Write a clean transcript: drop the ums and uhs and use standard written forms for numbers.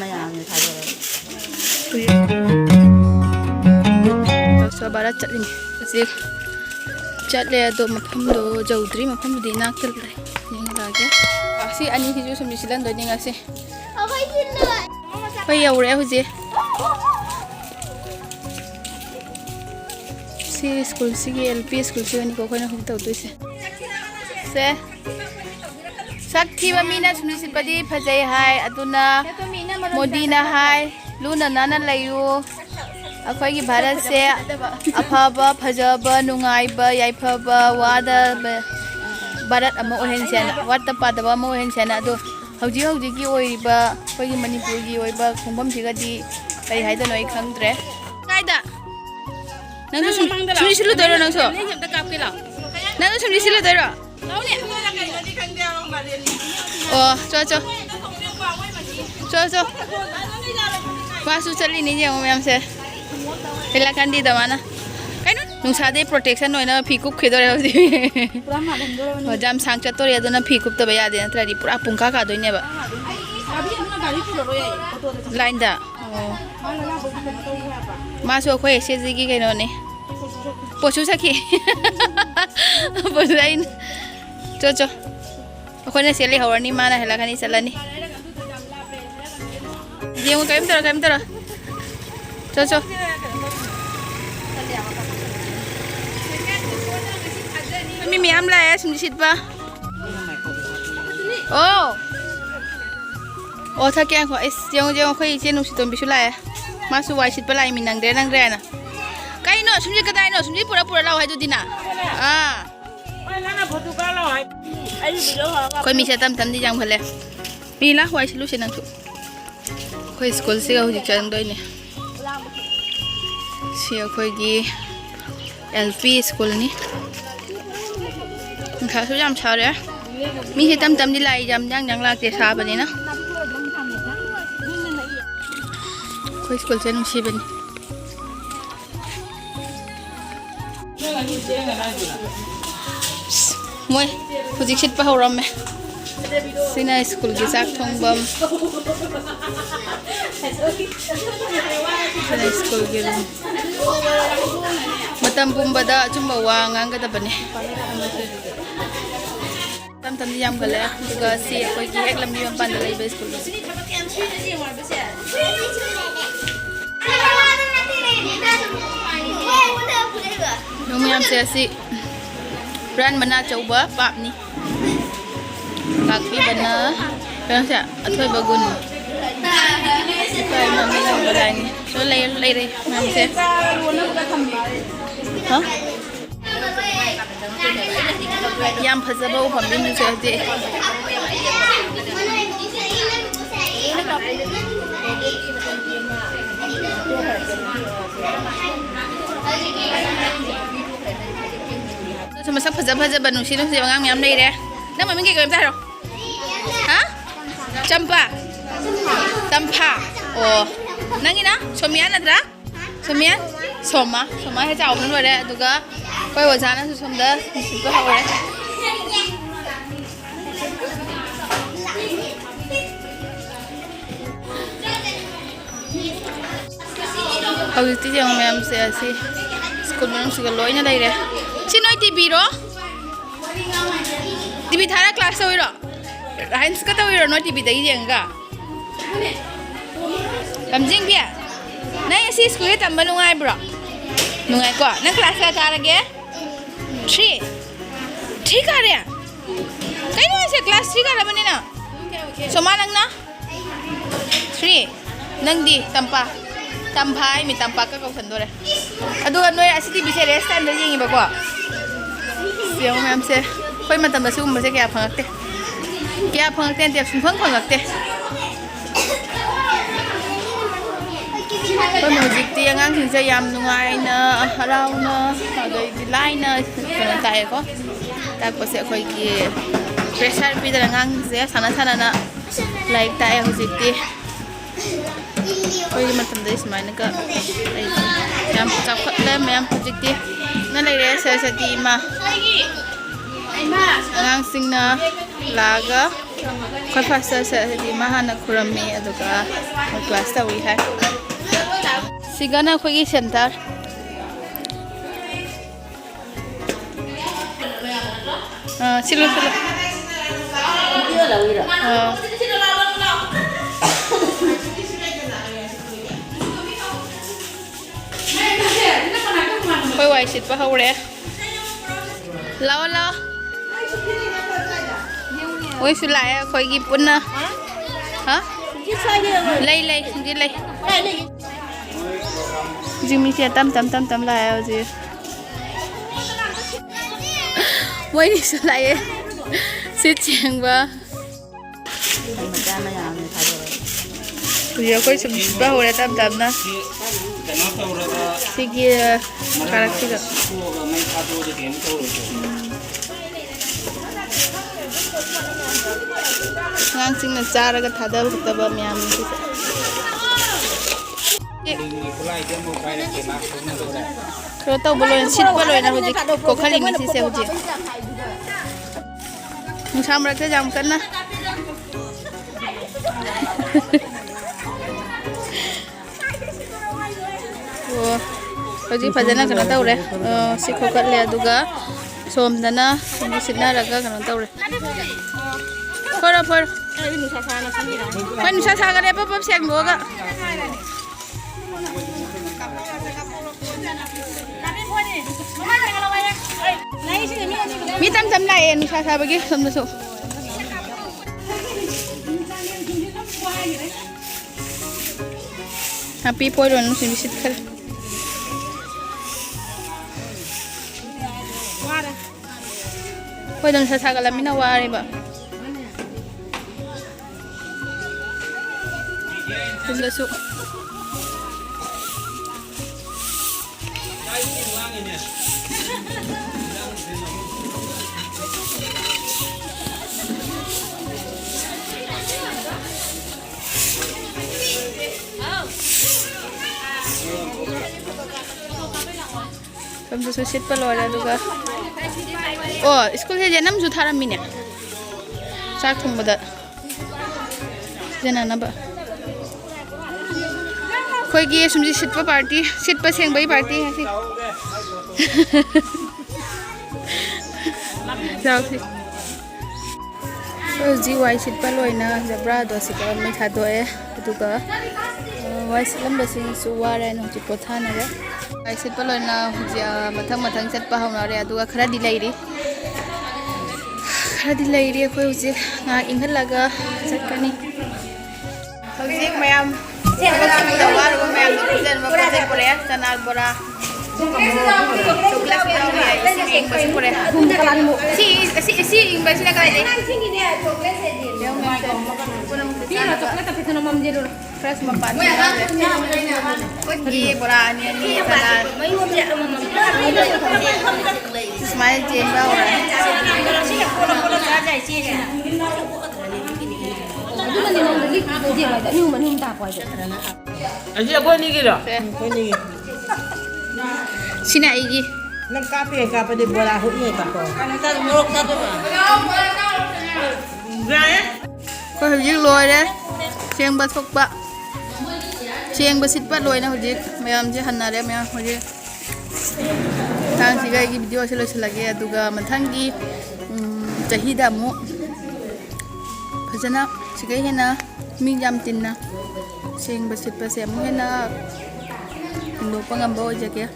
ꯃꯌꯥꯝꯅ ꯊꯥꯗꯣꯔꯛꯑꯦ ꯁꯣꯕꯥꯔꯥ ꯆꯠꯂꯤꯅꯤ ꯍꯧꯖꯤꯛ ꯆꯠꯂꯦ ꯑꯗꯣ ꯃꯐꯝꯗꯣ ꯌꯧꯗ꯭ꯔꯤ ꯃꯐꯝꯗꯨꯗꯤ ꯏꯅꯥꯛꯇ ꯂꯩ ꯌꯦꯡꯂꯛꯑꯒꯦ ꯑꯁꯤ ꯑꯅꯤꯁꯤꯁꯨ ꯁꯨꯝ ꯁꯤꯜꯍꯟꯗꯣꯏꯅꯤ ꯉꯁꯤ ꯑꯩꯈꯣꯏ ꯌꯧꯔꯦ ꯍꯧꯖꯤꯛ ꯁꯤ ꯁ꯭ꯀꯨꯜꯁꯤꯒꯤ LP ꯁ꯭ꯀꯨꯜꯁꯤꯒꯅꯤꯀꯣ ꯑꯩꯈꯣꯏꯅ ꯍꯧꯖꯤꯛ ꯇꯧꯗꯣꯏꯁꯦ ꯁꯦ ꯁꯛ ꯊꯤꯕ ꯃꯤꯅ ꯁꯨꯝ ꯁꯤꯠꯄꯗꯤ ꯐꯖꯩ ꯍꯥꯏ ꯑꯗꯨꯅ ꯃꯣꯗꯤꯅ ꯍꯥꯏ ꯂꯨꯅ ꯅꯥꯟꯅ ꯂꯩꯌꯨ ꯑꯩꯈꯣꯏꯒꯤ ꯚꯥꯔꯠꯁꯦ ꯑꯐꯕ ꯐꯖꯕ ꯅꯨꯡꯉꯥꯏꯕ ꯌꯥꯏꯐꯕ ꯋꯥꯗꯕ ꯚꯥꯔꯠ ꯑꯃ ꯑꯣꯏꯍꯟꯁꯦꯅ ꯋꯥꯠꯇ ꯄꯥꯗꯕ ꯑꯃ ꯑꯣꯏꯍꯟꯁꯦꯅ ꯑꯗꯣ ꯍꯧꯖꯤꯛꯀꯤ ꯑꯣꯏꯔꯤꯕ ꯑꯩꯈꯣꯏꯒꯤ ꯃꯅꯤꯄꯨꯔꯒꯤ ꯑꯣꯏꯕ ꯈꯣꯡꯐꯝꯁꯤꯒꯗꯤ ꯀꯔꯤ ꯍꯥꯏꯗꯣꯏꯅꯣ ꯑꯩ ꯈꯪꯗ꯭ꯔꯦ ꯀꯥꯏꯗ ꯅꯪꯁꯨ ꯁꯨꯝ ꯁꯤꯜꯂꯨꯗꯣꯏꯔꯣ ꯅꯪꯁꯨ ꯁꯨꯝ ꯁꯤꯜꯂꯨꯗꯣꯏꯔꯣ ꯑꯣ ꯆꯣ ꯃꯥꯁꯨ ꯆꯠꯂꯤꯅꯤ ꯌꯦꯡꯉꯣ ꯃꯌꯥꯝꯁꯦ ꯍꯦꯜꯂꯛꯀꯥꯟꯗꯤꯗ ꯃꯥꯅ ꯀꯩꯅꯣ ꯅꯨꯡꯁꯥꯗꯩ ꯄ꯭ꯔꯣꯇꯦꯛꯁꯟ ꯑꯣꯏꯅ ꯐꯤ ꯀꯨꯞꯈꯤꯗꯣꯔꯦ ꯍꯧꯖꯤꯛ ꯌꯥꯝ ꯁꯥꯡ ꯆꯠꯇꯣꯔꯦ ꯑꯗꯨꯅ ꯐꯤ ꯀꯨꯞꯇꯕ ꯌꯥꯗꯦ ꯅꯠꯇ꯭ꯔꯗꯤ ꯄꯨꯔꯥ ꯄꯨꯡꯀꯥ ꯀꯥꯗꯣꯏꯅꯦꯕ ꯂꯥꯏꯟꯗ ꯑꯣ ꯃꯥꯁꯨ ꯑꯩꯈꯣꯏ SSGꯒꯤ ꯀꯩꯅꯣꯅꯦ ꯄꯣꯠꯁꯨ ꯁꯛꯈꯤ ꯄꯣꯠꯁꯨ ꯑꯩꯅ ꯆꯣ ꯑꯩꯈꯣꯏꯅ ꯁꯦꯠ ꯂꯩꯍꯧꯔꯅꯤ ꯃꯥꯅ ꯍꯦꯜꯂꯛꯀꯅꯤ ꯆꯠꯂꯅꯤ ꯌꯦꯡꯉꯣ ꯀꯔꯤꯝ ꯇꯧꯔꯣ ꯆꯣ ꯃꯤ ꯃꯌꯥꯝ ꯂꯥꯛꯑꯦ ꯁꯨꯝ ꯁꯤꯠꯄ ꯑꯣ ꯊꯛꯀꯦ ꯉꯥꯏꯈꯣ ꯌꯦꯡꯉꯣ ꯑꯩꯈꯣꯏ ꯏꯆꯦ ꯅꯨꯡꯁꯤꯇꯣꯝꯕꯤꯁꯨ ꯂꯥꯛꯑꯦ ꯃꯥꯁꯨ ꯋꯥꯏ ꯁꯤꯠꯄ ꯂꯥꯛꯏ ꯅꯪꯗ꯭ꯔꯦꯅ ꯀꯩꯅꯣ ꯁꯨꯝꯁꯤ ꯀꯗꯥꯏꯅꯣ ꯁꯨꯝꯁꯤ ꯄꯨꯔ ꯂꯥꯛꯑꯣ ꯍꯥꯏꯗꯨꯗꯤꯅ ꯑꯩꯈꯣꯏ ꯃꯤꯁꯦ ꯇꯝꯗꯤ ꯌꯥꯝꯈꯠꯂꯦ ꯃꯤ ꯂꯥꯛ ꯋꯥꯏ ꯁꯤꯠꯂꯨꯁꯦ ꯅꯪꯁꯨ ꯑꯩꯈꯣꯏ ꯁ꯭ꯀꯨꯜꯁꯤꯒ ꯍꯧꯖꯤꯛ ꯆꯪꯗꯣꯏꯅꯦ ꯁꯤ ꯑꯩꯈꯣꯏꯒꯤ LP ꯁ꯭ꯀꯨꯜꯅꯤ ꯅꯨꯡꯁꯥꯁꯨ ꯌꯥꯝ ꯁꯥꯔꯦ ꯃꯤꯁꯦ ꯇꯝꯗꯤ ꯂꯥꯛꯏ ꯌꯥꯝ ꯂꯥꯛꯇꯦ ꯁꯥꯕꯅꯤꯅ ꯑꯩꯈꯣꯏ ꯁ꯭ꯀꯨꯜꯁꯦ ꯅꯨꯡꯁꯤꯕꯅꯤ ꯃꯣꯏ ꯍꯧꯖꯤꯛ ꯁꯤꯠꯄ ꯍꯧꯔꯝꯃꯦ ꯁꯤꯅ ꯁ꯭ꯀꯨꯜꯒꯤ ꯆꯥꯛ ꯊꯣꯡꯐꯝ ꯁꯤꯅ ꯁ꯭ꯀꯨꯜꯒꯤ ꯔꯨꯝ ꯃꯇꯝ ꯄꯨꯝꯕꯗ ꯑꯆꯨꯝꯕ ꯋꯥ ꯉꯥꯡꯒꯗꯕꯅꯤ ꯇꯝꯗꯤ ꯌꯥꯝꯒꯠꯂꯦ ꯑꯗꯨꯒ ꯁꯤ ꯑꯩꯈꯣꯏꯒꯤ ꯍꯦꯛ ꯂꯝꯕꯤ ꯃꯄꯥꯟꯗ ꯂꯩꯕ ꯁ꯭ꯀꯨꯜꯁꯦ ꯃꯌꯥꯝꯁꯦ ꯑꯁꯤ ꯍꯨꯔꯥꯟꯕꯅ ꯑꯆꯧꯕ ꯄꯥꯞꯅꯤ ꯉꯥꯛꯄꯤꯕꯅ ꯀꯩꯅꯣꯁꯦ ꯑꯊꯣꯏꯕ ꯒꯨꯟ ꯂꯩꯔꯦ ꯃꯌꯥꯝꯁꯦ ꯌꯥꯝ ꯐꯖꯕ ꯎꯐꯝꯗꯤꯅꯁꯦ ꯍꯧꯖꯤꯛ ꯃꯁꯛ ꯐꯖꯕ ꯅꯨꯡꯁꯤꯕ ꯑꯉꯥꯡ ꯃꯌꯥꯝ ꯂꯩꯔꯦ ꯅꯪ ꯃꯃꯤꯡ ꯀꯩ ꯑꯝꯇ ꯍꯥꯏꯔꯣ ꯆꯝꯄꯥ ꯑꯣ ꯅꯪꯒꯤꯅ ꯁꯣꯃꯤꯌꯥ ꯅꯠꯇ꯭ꯔꯥ ꯁꯣꯃꯥ ꯍꯦꯛ ꯆꯥꯎꯕꯅ ꯂꯣꯏꯔꯦ ꯑꯗꯨꯒ ꯑꯩꯈꯣꯏ ꯑꯣꯖꯥꯅꯁꯨ ꯁꯣꯝꯗ ꯅꯨꯡꯁꯤꯠꯄ ꯍꯧꯔꯦ ꯍꯧꯖꯤꯛꯇꯤ ꯌꯦꯡꯉꯣ ꯃꯌꯥꯝꯁꯦ ꯑꯁꯤ ꯁ꯭ꯀꯨꯜ ꯃꯅꯨꯡꯁꯤꯒ ꯂꯣꯏꯅ ꯂꯩꯔꯦ ꯁꯤ ꯅꯣꯏ ꯇꯤꯚꯤꯔꯣ ꯇꯤꯚꯤ ꯊꯥꯔ ꯀ꯭ꯂꯥꯁ ꯇꯧꯔꯤꯔꯣ ꯔꯥꯏꯟꯁꯀ ꯇꯧꯔꯤꯔꯣ ꯅꯣꯏ ꯇꯤꯚꯤꯗꯒꯤ ꯌꯦꯡꯉꯒ ꯂꯝꯖꯤꯡꯕꯤ ꯅꯪ ꯉꯁꯤ ꯁ꯭ꯀꯨꯜꯗ ꯇꯝꯕ ꯅꯨꯡꯉꯥꯏꯕ꯭ꯔꯣ ꯅꯨꯡꯉꯥꯏꯀꯣ ꯅꯪ ꯀ꯭ꯂꯥꯁ ꯀꯌꯥ ꯀꯥꯔꯒꯦ 3 ꯀꯥꯔꯦ ꯀꯩꯅꯣ ꯍꯥꯏꯁꯦ ꯀ꯭ꯂꯥꯁ 3 ꯀꯥꯔꯕꯅꯤꯅ ꯁꯣꯃꯥ ꯅꯪꯅ 3 ꯅꯪꯗꯤ ꯇꯝꯐꯥꯏ ꯃꯤ ꯇꯝꯄꯥꯛꯀ ꯀꯧꯁꯟꯗꯣꯔꯦ ꯑꯗꯨꯒ ꯅꯣꯏ ꯑꯁꯤ ꯇꯤꯚꯤꯁꯦ ꯔꯦꯁ ꯇꯥꯏꯝꯗ ꯌꯦꯡꯉꯤꯕꯀꯣ ꯌꯦꯡꯉꯣ ꯃꯌꯥꯝꯁꯦ ꯑꯩꯈꯣꯏ ꯃꯇꯝꯗ ꯁꯤꯒꯨꯝꯕꯁꯦ ꯀꯌꯥ ꯐꯪꯉꯛꯇꯦ ꯅꯠꯇꯦ ꯁꯨꯡꯐꯪ ꯐꯪꯉꯛꯇꯦ ꯑꯩꯈꯣꯏ ꯍꯧꯖꯤꯛꯇꯤ ꯑꯉꯥꯡꯁꯤꯡꯁꯦ ꯌꯥꯝ ꯅꯨꯡꯉꯥꯏꯅ ꯍꯔꯥꯎꯅ ꯑꯗꯩꯗꯤ ꯂꯥꯏꯅ ꯀꯩꯅꯣ ꯇꯥꯛꯑꯦꯀꯣ ꯇꯥꯛꯄꯁꯦ ꯑꯩꯈꯣꯏꯒꯤ ꯄ꯭ꯔꯦꯁꯔ ꯄꯤꯗꯅ ꯑꯉꯥꯡꯁꯤꯡꯁꯦ ꯁꯥꯟꯅ ꯂꯥꯏꯔꯤꯛ ꯇꯥꯛꯑꯦ ꯍꯧꯖꯤꯛꯇꯤ ꯑꯩꯈꯣꯏꯒꯤ ꯃꯇꯝꯗꯗꯤ ꯁꯨꯃꯥꯏꯅꯒ ꯌꯥꯝ ꯆꯥꯎꯈꯠꯂꯦ ꯃꯌꯥꯝ ꯍꯧꯖꯤꯛꯇꯤ ꯂꯩꯔꯦ ꯁꯔꯁꯋꯇꯤ ꯏꯃꯥ ꯑꯉꯥꯡꯁꯤꯡꯅ ꯂꯥꯛꯑꯒ Khoi fasta di mahana khurami aduga class ta wi hai sigana khoi gi center silo khoi wai sit pa hore lao ôi xin lại khôi ghi bún nè hả lấy gì mình sẽ tâm lại ao gì quay đi xin lại xin chèn vào bây giờ quay chụp bao hồi tâm nè thì kia cái gì ngang sing na chara ga thada butaba myam ni so to bolo sit bolo na hoji ko khali ni se hoji musam rakhe jam karna o hoji phajana kana taure sikho kar le aduga somdana ni sidna raga kana taure for when sa ga le pop siang do ga mi tam lai nu sa bagi som so happy poi ron nu visit kar poi don sa ga la mina wari ba Besok. Kamu susit pelora juga. Oh, sekolah saya jenam jutara minyak. Sak tumbuda. Jenana ba. कोई की सुमजी seat पर सेंग बई party है सी जाओ सी तो जी Y seat पर लोइना जबरा दो सिका में था दो है दुका वाई सिलम बसिंग सुवारे न जि पोथाना रे वाई सिट पर लोइना हुजिया मथंग चट पा होना रे दुका खरा दिलाइरी कोई हुजि ना इंगल लगा चटकनी हुजि मयाम tawar ko may ang dyan mo kasi pure sanal bora suklas ko ya isi basi pure si basi na kaya yung punang coklat tapi tanong mam jero fresh mapan pagi bora ni sanal smile jen ba ora Aja kau ni kira. Sini lagi. Nak kape di bola hutnya kapo. Kan kita nguruk satu. Berapa? Kau hujik loy deh. Siang basok pak. Siang basit pak loy na hujik. Mayam je hanna deh mayam hujik. Tang siga lagi video selo lagi aduga mathangi jahida mu. Fajana siga hena minjam tinna. Siang basit pa siya mu hena. Indo pangamba o jaga.